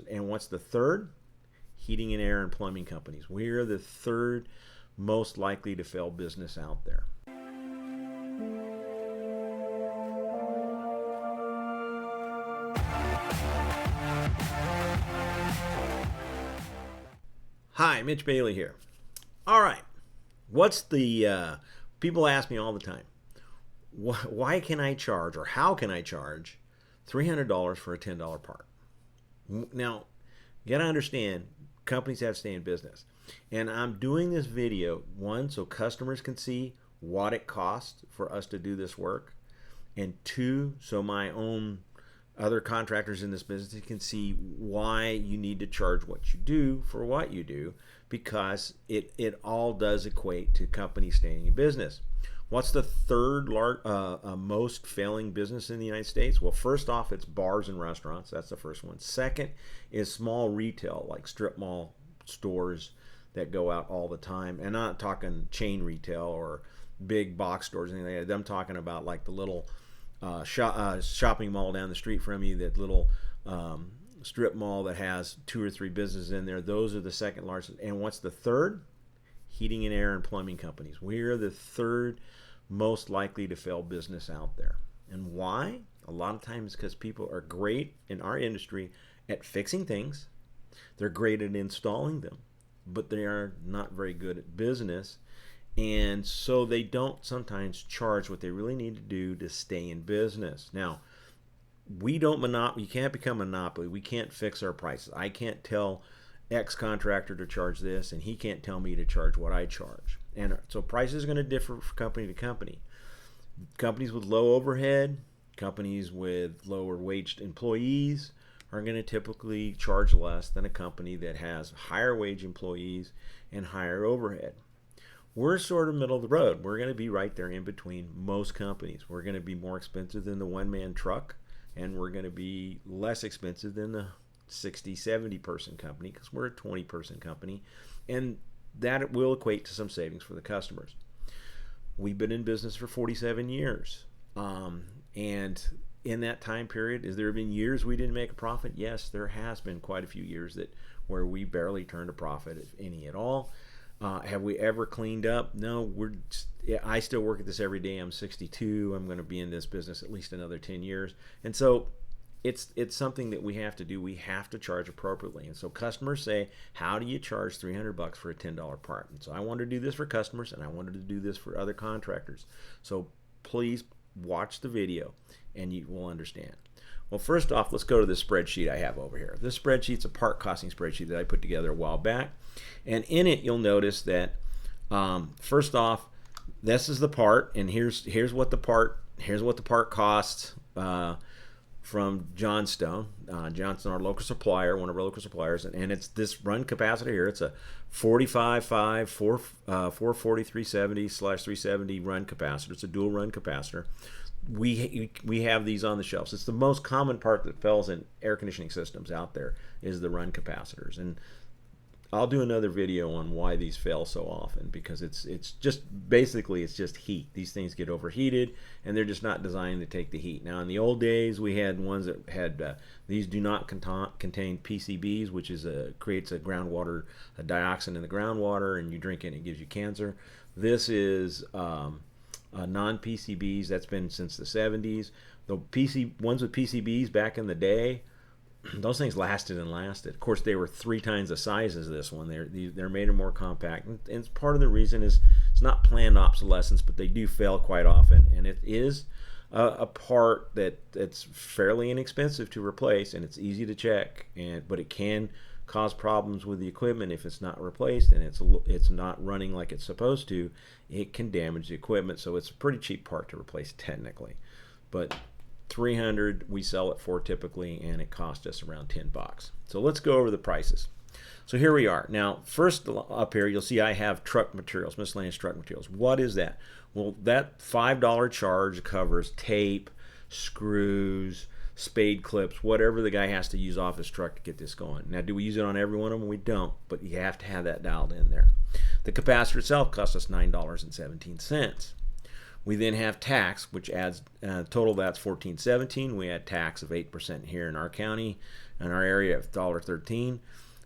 And what's the third? Heating and air and plumbing companies. We're the third most likely to fail business out there. Hi, Mitch Bailey here. All right. What's the people ask me all the time, why can I charge or how can I charge $300 for a $10 part? Now, you got to understand, companies have to stay in business. And I'm doing this video, one, so customers can see what it costs for us to do this work. And two, so my own other contractors in this business can see why you need to charge what you do for what you do, because it all does equate to companies staying in business. What's the third most failing business in the United States? Well, first off, it's bars and restaurants. That's the first one. Second is small retail, like strip mall stores that go out all the time. And I'm not talking chain retail or big box stores, anything like that. I'm talking about like the little shopping mall down the street from you, that little strip mall that has 2 or 3 businesses in there. Those are the second largest. And what's the third? Heating and air and plumbing companies. We're the third most likely to fail business out there. And why? A lot of times because people are great in our industry at fixing things. They're great at installing them, but they are not very good at business. And so they don't sometimes charge what they really need to do to stay in business. Now, we don't monopoly. You can't become a monopoly. We can't fix our prices. I can't tell X contractor to charge this, and he can't tell me to charge what I charge. And so prices are going to differ from company to company. Companies with low overhead, companies with lower waged employees are going to typically charge less than a company that has higher wage employees and higher overhead. We're sort of middle of the road. We're going to be right there in between most companies. We're going to be more expensive than the one-man truck, and we're going to be less expensive than the 60, 70 person company, because we're a 20 person company, and that will equate to some savings for the customers. We've been in business for 47 years, and in that time period, has there been years we didn't make a profit? Yes, there has been quite a few years where we barely turned a profit, if any at all. Have we ever cleaned up? No. I still work at this every day. I'm 62. I'm going to be in this business at least another 10 years, and so it's something that we have to do. We have to charge appropriately. And so customers say, how do you charge $300 for a $10 part? And so I wanted to do this for customers, and I wanted to do this for other contractors. So please watch the video and you will understand. Well, first off, let's go to this spreadsheet I have over here. This spreadsheet's a part costing spreadsheet that I put together a while back. And in it, you'll notice that first off, this is the part, and here's what the part costs from Johnstone. Johnstone, our local supplier, one of our local suppliers, and it's this run capacitor here. It's a 45.5 44370/370 run capacitor. It's a dual run capacitor. We have these on the shelves. It's the most common part that fails in air conditioning systems out there is the run capacitors, and I'll do another video on why these fail so often, because it's just basically it's just heat. These things get overheated and they're just not designed to take the heat. Now in the old days we had ones that had these do not contain PCBs, which is creates a groundwater, a dioxin in the groundwater, and you drink it and it gives you cancer. This is non-PCBs. That's been since the 70s. The ones with PCBs back in the day, those things lasted and lasted. Of course, they were 3 times the size as this one. They're made more compact, and part of the reason is it's not planned obsolescence, but they do fail quite often, and it is a part that's fairly inexpensive to replace, and it's easy to check, but it can cause problems with the equipment if it's not replaced and it's not running like it's supposed to. It can damage the equipment, so it's a pretty cheap part to replace technically, but $300 we sell it for typically, and it cost us around $10. So let's go over the prices. So here we are. Now first up here you'll see I have truck materials, miscellaneous truck materials. What is that? Well, that $5 charge covers tape, screws, spade clips, whatever the guy has to use off his truck to get this going. Now, do we use it on every one of them? We don't, but you have to have that dialed in there. The capacitor itself costs us $9.17. We then have tax, which adds total that's $14.17. We add tax of 8% here in our county, in our area of $1.13.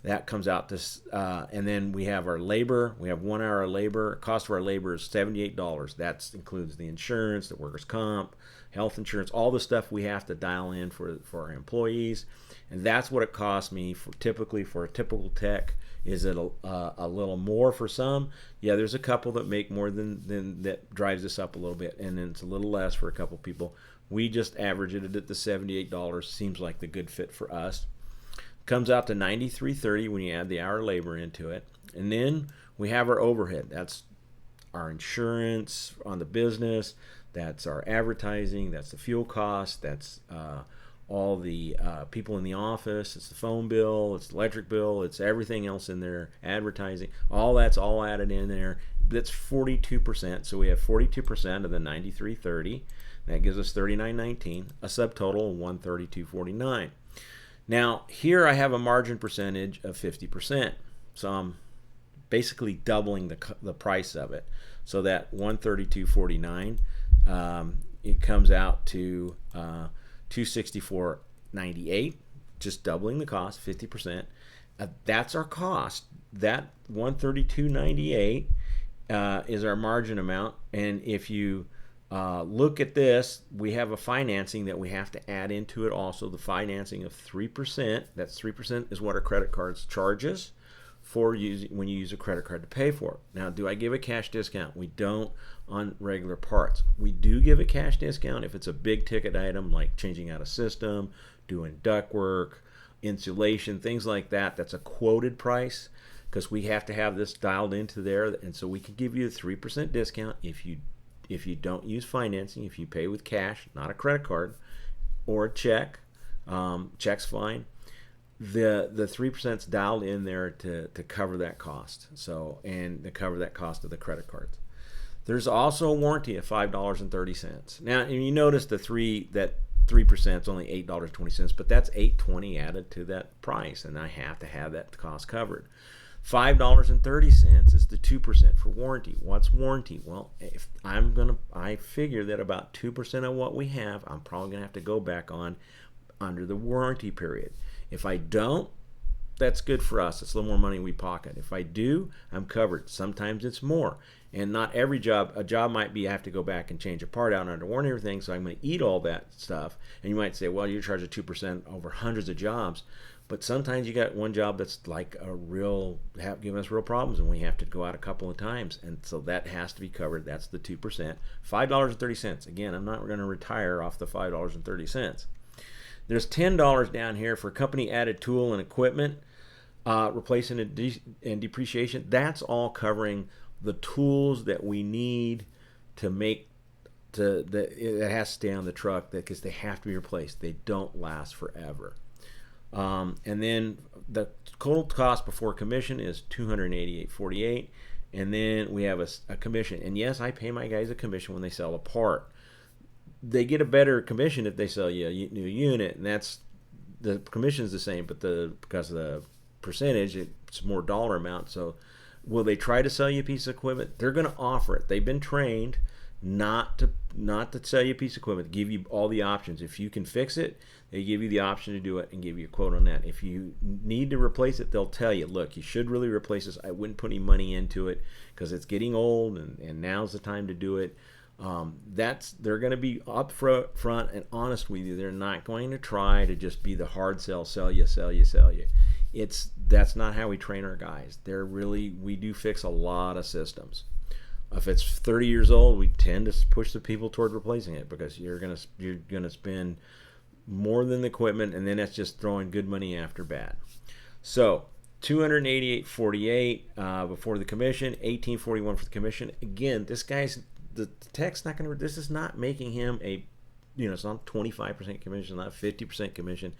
That comes out this, and then we have our labor. We have 1 hour of labor. Cost of our labor is $78. That includes the insurance, the workers' comp, health insurance, all the stuff we have to dial in for our employees, and that's what it costs me typically for a typical tech. Is it a little more for some? Yeah, there's a couple that make more than that drives this up a little bit, and then it's a little less for a couple people. We just average it at the $78. Seems like the good fit for us. Comes out to $93.30 when you add the hour labor into it, and then we have our overhead. That's our insurance on the business. That's our advertising. That's the fuel cost. That's all the people in the office. It's the phone bill. It's the electric bill. It's everything else in there. Advertising. All that's all added in there. That's 42%. So we have 42% of the $93.30. That gives us $39.19. A subtotal of $132.49. Now here I have a margin percentage of 50%. So I'm basically doubling the price of it. So that $132.49, it comes out to $264.98, just doubling the cost, 50%. That's our cost. That $132.98 is our margin amount. And if you look at this, we have a financing that we have to add into it also, the financing of 3%. That's 3% is what our credit cards charges for when you use a credit card to pay for it. Now, do I give a cash discount? We don't on regular parts. We do give a cash discount if it's a big ticket item like changing out a system, doing duct work, insulation, things like that. That's a quoted price because we have to have this dialed into there, and so we can give you a 3% discount if you don't use financing, if you pay with cash, not a credit card or a check. Check's fine. The 3% is dialed in there to cover that cost. So, and to cover that cost of the credit cards. There's also a warranty of $5.30. Now, and you notice that 3% is only $8.20, but that's $8.20 added to that price, and I have to have that cost covered. $5.30 is the 2% for warranty. What's warranty? Well, if I figure that about 2% of what we have, I'm probably gonna have to go back on under the warranty period. If I don't, that's good for us. It's a little more money we pocket. If I do, I'm covered. Sometimes it's more. And not every job, a job might be I have to go back and change a part out under warranty and everything, so I'm going to eat all that stuff. And you might say, well, you're charging 2% over hundreds of jobs. But sometimes you got one job that's like giving us real problems, and we have to go out a couple of times. And so that has to be covered. That's the 2%. $5.30. Again, I'm not going to retire off the $5.30. There's $10 down here for company added tool and equipment, replacing and depreciation. That's all covering the tools that we need to make it has to stay on the truck because they have to be replaced. They don't last forever. And then the total cost before commission is $288.48, and then we have a commission. And yes, I pay my guys a commission when they sell a part. They get a better commission if they sell you a new unit, and that's the commission's the same, but because of the percentage, it's more dollar amount. So will they try to sell you a piece of equipment? They're going to offer it. They've been trained not to sell you a piece of equipment, give you all the options. If you can fix it, they give you the option to do it and give you a quote on that. If you need to replace it, they'll tell you, look, you should really replace this. I wouldn't put any money into it because it's getting old, and now's the time to do it. They're going to be upfront and honest with you. They're not going to try to just be the hard sell you. That's not how we train our guys. We do fix a lot of systems. If it's 30 years old, we tend to push the people toward replacing it because you're gonna spend more than the equipment, and then that's just throwing good money after bad. So $288.48 before the commission, $18.41 for the commission. Again, the tech's not gonna. This is not making him it's not 25% commission, not 50% commission.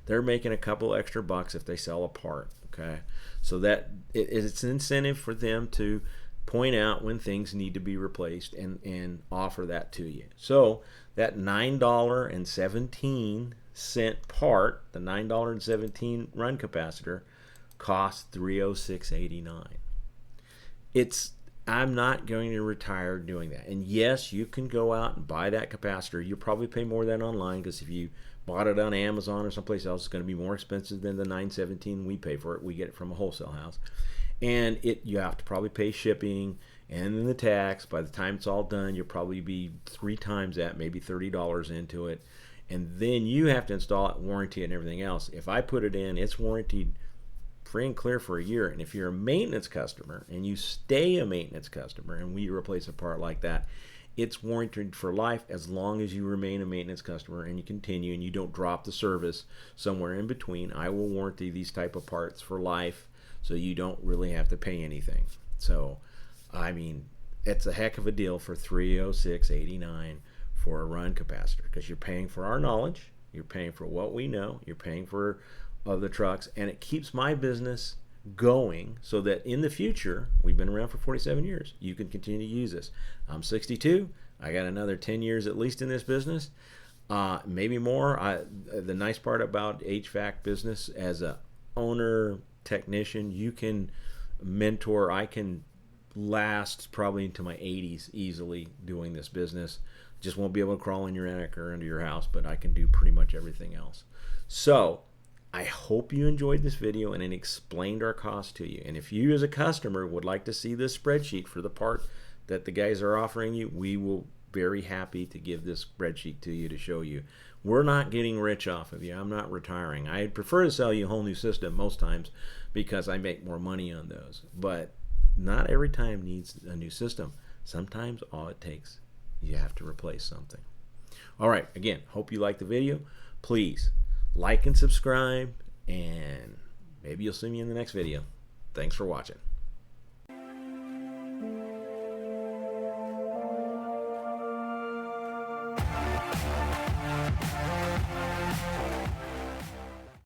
They're making a couple extra bucks if they sell a part. Okay, so that it's an incentive for them to point out when things need to be replaced and offer that to you. So that $9.17 part, the $9.17 run capacitor, costs $306.89. It's I'm not going to retire doing that. And yes, you can go out and buy that capacitor. You'll probably pay more than online, because if you bought it on Amazon or someplace else, it's going to be more expensive than the $9.17 we pay for it. We get it from a wholesale house. And you have to probably pay shipping and then the tax. By the time it's all done, you'll probably be 3 times that, maybe $30 into it. And then you have to install it, warranty it, and everything else. If I put it in, it's warranted free and clear for a year. And if you're a maintenance customer and you stay a maintenance customer and we replace a part like that, it's warranted for life as long as you remain a maintenance customer and you continue and you don't drop the service somewhere in between. I will warranty these type of parts for life, so you don't really have to pay anything. So, I mean, it's a heck of a deal for $306.89 for a run capacitor, because you're paying for our knowledge, you're paying for what we know, you're paying for the trucks, and it keeps my business going so that in the future, we've been around for 47 years, you can continue to use this. I'm 62. I got another 10 years at least in this business, maybe more. The nice part about HVAC business, as a owner technician, you can mentor. I can last probably into my 80s easily doing this business. Just won't be able to crawl in your attic or under your house, but I can do pretty much everything else. So I hope you enjoyed this video and it explained our cost to you. And if you as a customer would like to see this spreadsheet for the part that the guys are offering you, we will be very happy to give this spreadsheet to you to show you. We're not getting rich off of you. I'm not retiring. I'd prefer to sell you a whole new system most times because I make more money on those. But not every time needs a new system. Sometimes all it takes, you have to replace something. All right, again, hope you liked the video. Please like and subscribe, and maybe you'll see me in the next video. Thanks for watching.